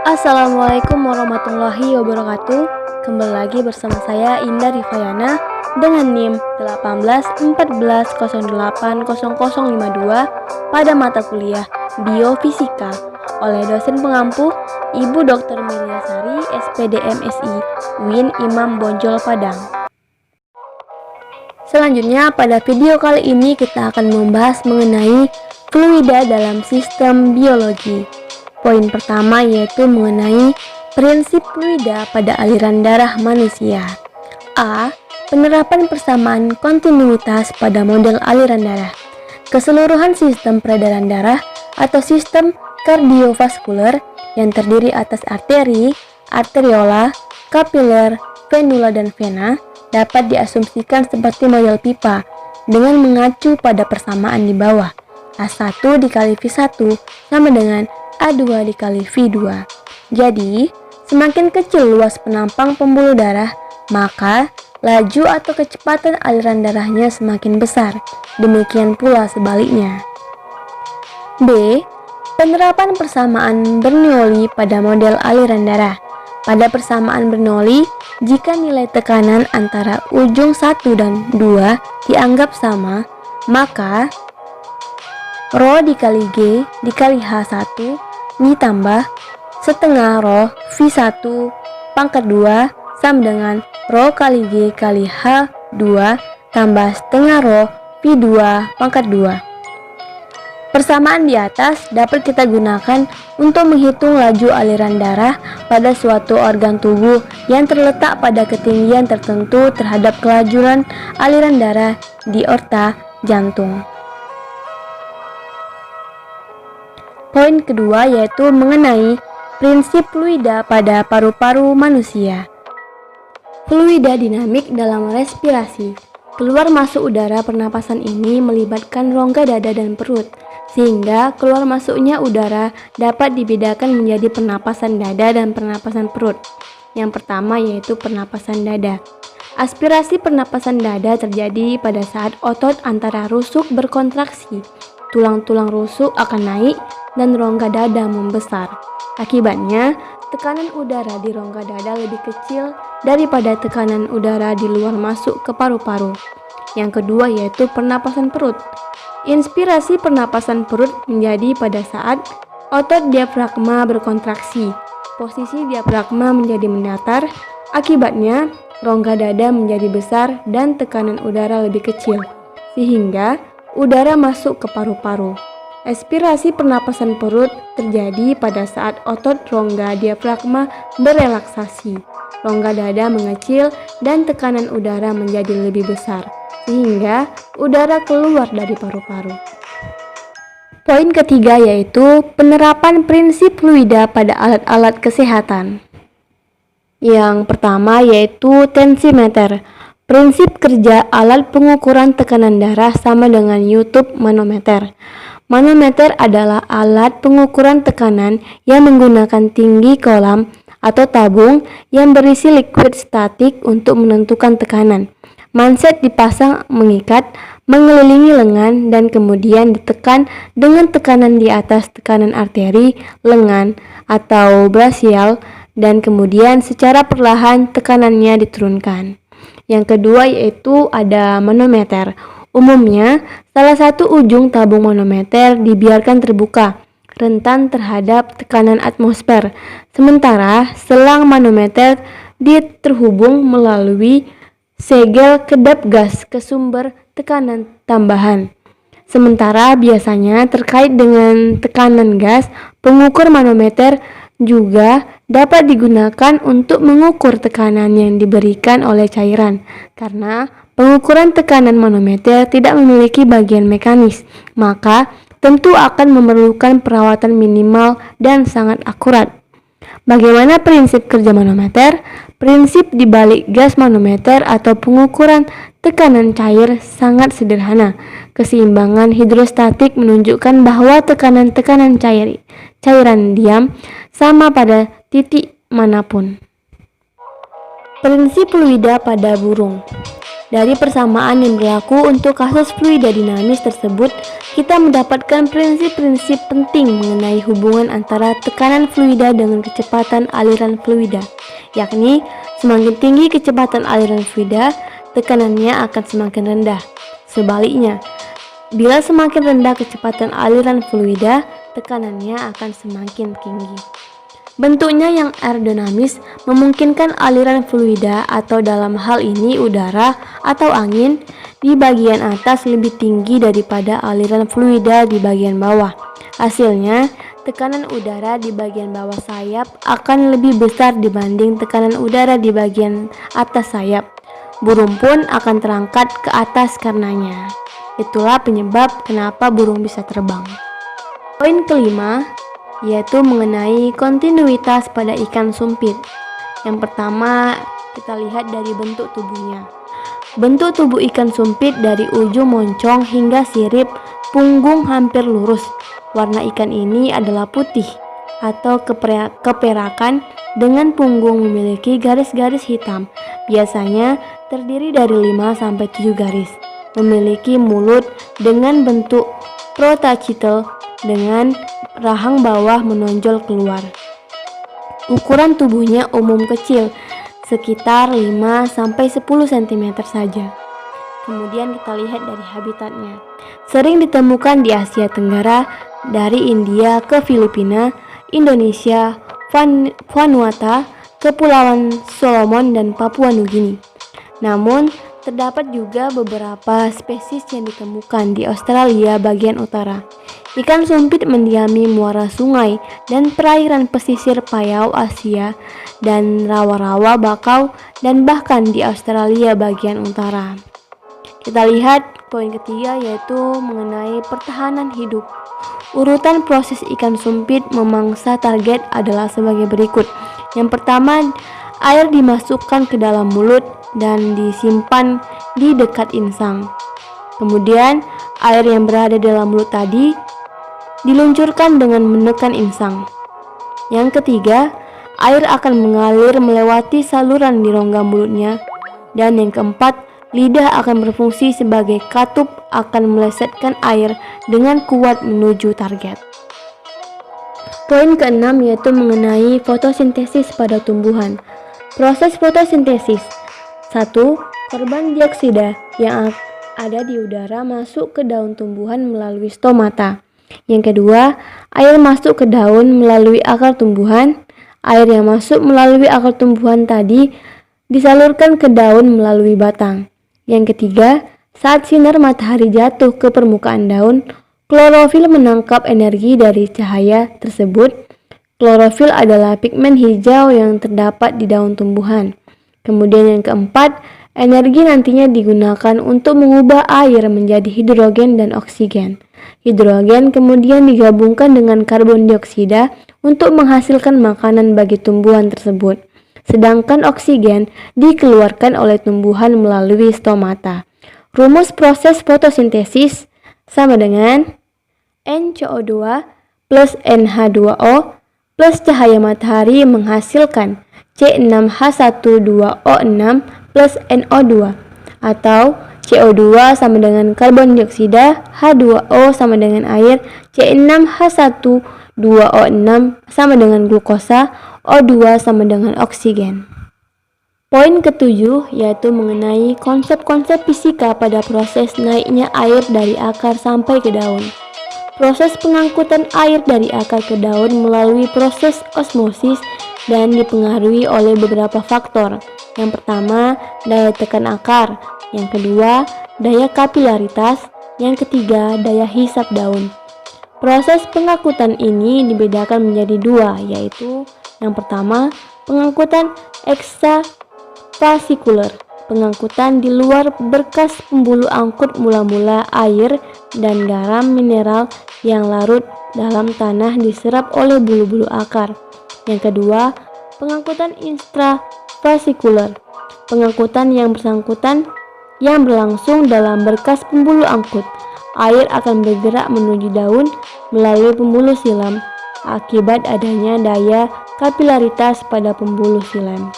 Assalamualaikum warahmatullahi wabarakatuh. Kembali lagi bersama saya Indah Rifayana dengan NIM 1814080052 pada mata kuliah Biofisika oleh dosen pengampu Ibu Dr. Miliasari SPD MSI UIN Imam Bonjol Padang. Selanjutnya pada video kali ini kita akan membahas mengenai fluida dalam sistem biologi. Poin pertama yaitu mengenai prinsip fluida pada aliran darah manusia. A. Penerapan persamaan kontinuitas pada model aliran darah. Keseluruhan sistem peredaran darah atau sistem kardiovaskuler yang terdiri atas arteri, arteriola, kapiler, venula, dan vena dapat diasumsikan seperti model pipa dengan mengacu pada persamaan di bawah. A1 dikali V1 sama dengan A2 dikali V2. Jadi, semakin kecil luas penampang pembuluh darah, maka laju atau kecepatan aliran darahnya semakin besar. Demikian pula sebaliknya. B. Penerapan persamaan Bernoulli pada model aliran darah. Pada persamaan Bernoulli, jika nilai tekanan antara ujung 1 dan 2 dianggap sama, maka Rho dikali G dikali H1 ditambah setengah Rho V1 pangkat 2 sama dengan Rho kali G kali H2 tambah setengah Rho V2 pangkat 2. Persamaan di atas dapat kita gunakan untuk menghitung laju aliran darah pada suatu organ tubuh yang terletak pada ketinggian tertentu terhadap kelajuran aliran darah di aorta jantung. Poin kedua yaitu mengenai prinsip fluida pada paru-paru manusia. Fluida dinamik dalam respirasi. Keluar masuk udara pernapasan ini melibatkan rongga dada dan perut, sehingga keluar masuknya udara dapat dibedakan menjadi pernapasan dada dan pernapasan perut. Yang pertama yaitu pernapasan dada. Aspirasi pernapasan dada terjadi pada saat otot antara rusuk berkontraksi. Tulang-tulang rusuk akan naik dan rongga dada membesar. Akibatnya, tekanan udara di rongga dada lebih kecil daripada tekanan udara di luar masuk ke paru-paru. Yang kedua yaitu pernapasan perut. Inspirasi pernapasan perut menjadi pada saat otot diafragma berkontraksi. Posisi diafragma menjadi mendatar, akibatnya rongga dada menjadi besar dan tekanan udara lebih kecil, sehingga udara masuk ke paru-paru. Ekspirasi pernapasan perut terjadi pada saat otot rongga diafragma berelaksasi. Rongga dada mengecil dan tekanan udara menjadi lebih besar, sehingga udara keluar dari paru-paru. Poin ketiga yaitu penerapan prinsip fluida pada alat-alat kesehatan. Yang pertama yaitu tensimeter. Prinsip kerja alat pengukuran tekanan darah sama dengan YouTube manometer. Manometer adalah alat pengukuran tekanan yang menggunakan tinggi kolam atau tabung yang berisi liquid statik untuk menentukan tekanan. Manset dipasang mengikat mengelilingi lengan dan kemudian ditekan dengan tekanan di atas tekanan arteri, lengan, atau brachial, dan kemudian secara perlahan tekanannya diturunkan. Yang kedua yaitu ada manometer. Umumnya, salah satu ujung tabung manometer dibiarkan terbuka, rentan terhadap tekanan atmosfer, sementara selang manometer terhubung melalui segel kedap gas ke sumber tekanan tambahan. Sementara biasanya terkait dengan tekanan gas, pengukur manometer juga dapat digunakan untuk mengukur tekanan yang diberikan oleh cairan. Karena pengukuran tekanan manometer tidak memiliki bagian mekanis, maka tentu akan memerlukan perawatan minimal dan sangat akurat. Bagaimana prinsip kerja manometer? Prinsip dibalik gas manometer atau pengukuran tekanan cair sangat sederhana. Keseimbangan hidrostatik menunjukkan bahwa tekanan-tekanan cairan diam sama pada titik manapun. Prinsip fluida pada burung. Dari persamaan yang berlaku untuk kasus fluida dinamis tersebut, kita mendapatkan prinsip-prinsip penting mengenai hubungan antara tekanan fluida dengan kecepatan aliran fluida, yakni semakin tinggi kecepatan aliran fluida, tekanannya akan semakin rendah. Sebaliknya, bila semakin rendah kecepatan aliran fluida, tekanannya akan semakin tinggi. Bentuknya yang aerodinamis memungkinkan aliran fluida atau dalam hal ini udara atau angin di bagian atas lebih tinggi daripada aliran fluida di bagian bawah. Hasilnya, tekanan udara di bagian bawah sayap akan lebih besar dibanding tekanan udara di bagian atas sayap. Burung pun akan terangkat ke atas karenanya. Itulah penyebab kenapa burung bisa terbang. Poin kelima yaitu mengenai kontinuitas pada ikan sumpit. Yang pertama, kita lihat dari bentuk tubuhnya. Bentuk tubuh ikan sumpit dari ujung moncong hingga sirip punggung hampir lurus. Warna ikan ini adalah putih atau keperakan dengan punggung memiliki garis-garis hitam. Biasanya terdiri dari 5-7 garis. Memiliki mulut dengan bentuk protacitel dengan rahang bawah menonjol keluar. Ukuran tubuhnya umum kecil, sekitar 5-10 cm saja. Kemudian kita lihat dari habitatnya. Sering ditemukan di Asia Tenggara, dari India ke Filipina, Indonesia, Vanuatu, Kepulauan Solomon, dan Papua Nugini. Namun, terdapat juga beberapa spesies yang ditemukan di Australia bagian utara. Ikan sumpit mendiami muara sungai dan perairan pesisir Payau Asia dan rawa-rawa bakau dan bahkan di Australia bagian utara. Kita lihat poin ketiga yaitu mengenai pertahanan hidup. Urutan proses ikan sumpit memangsa target adalah sebagai berikut. Yang pertama, air dimasukkan ke dalam mulut dan disimpan di dekat insang. Kemudian, air yang berada dalam mulut tadi diluncurkan dengan menekan insang. Yang ketiga, air akan mengalir melewati saluran di rongga mulutnya. Dan yang keempat, lidah akan berfungsi sebagai katup akan melesetkan air dengan kuat menuju target. Poin keenam yaitu mengenai fotosintesis pada tumbuhan. Proses fotosintesis. 1. Karbon dioksida yang ada di udara masuk ke daun tumbuhan melalui stomata. Yang kedua, air masuk ke daun melalui akar tumbuhan. Air yang masuk melalui akar tumbuhan tadi disalurkan ke daun melalui batang. Yang ketiga, saat sinar matahari jatuh ke permukaan daun, klorofil menangkap energi dari cahaya tersebut. Klorofil adalah pigmen hijau yang terdapat di daun tumbuhan. Kemudian yang keempat, energi nantinya digunakan untuk mengubah air menjadi hidrogen dan oksigen. Hidrogen kemudian digabungkan dengan karbon dioksida untuk menghasilkan makanan bagi tumbuhan tersebut. Sedangkan oksigen dikeluarkan oleh tumbuhan melalui stomata. Rumus proses fotosintesis sama dengan NCO2 plus NH2O plus cahaya matahari menghasilkan C6H12O6 plus NO2, atau CO2 sama dengan karbon dioksida, H2O sama dengan air, C6H12O6 sama dengan glukosa, O2 sama dengan oksigen. Poin ketujuh yaitu mengenai konsep-konsep fisika pada proses naiknya air dari akar sampai ke daun. Proses pengangkutan air dari akar ke daun melalui proses osmosis dan dipengaruhi oleh beberapa faktor. Yang pertama, daya tekan akar. Yang kedua, daya kapilaritas. Yang ketiga, daya hisap daun. Proses pengangkutan ini dibedakan menjadi dua, yaitu yang pertama, pengangkutan ekstravasikuler. Pengangkutan di luar berkas pembuluh angkut mula-mula air dan garam mineral yang larut dalam tanah diserap oleh bulu-bulu akar. Yang kedua, pengangkutan intravasikuler. Pengangkutan yang berlangsung dalam berkas pembuluh angkut. Air akan bergerak menuju daun melalui pembuluh silam akibat adanya daya kapilaritas pada pembuluh silam.